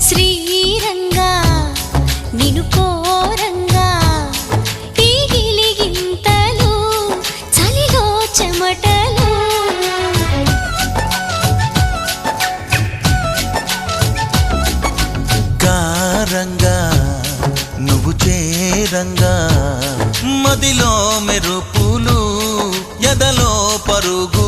శ్రీరంగా నిను కోరంగా ఈ గిలిగింతలు చలిలో చెమటలు కారంగా నువ్వు చేరంగా మదిలో మెరుపులు ఎదలో పరుగు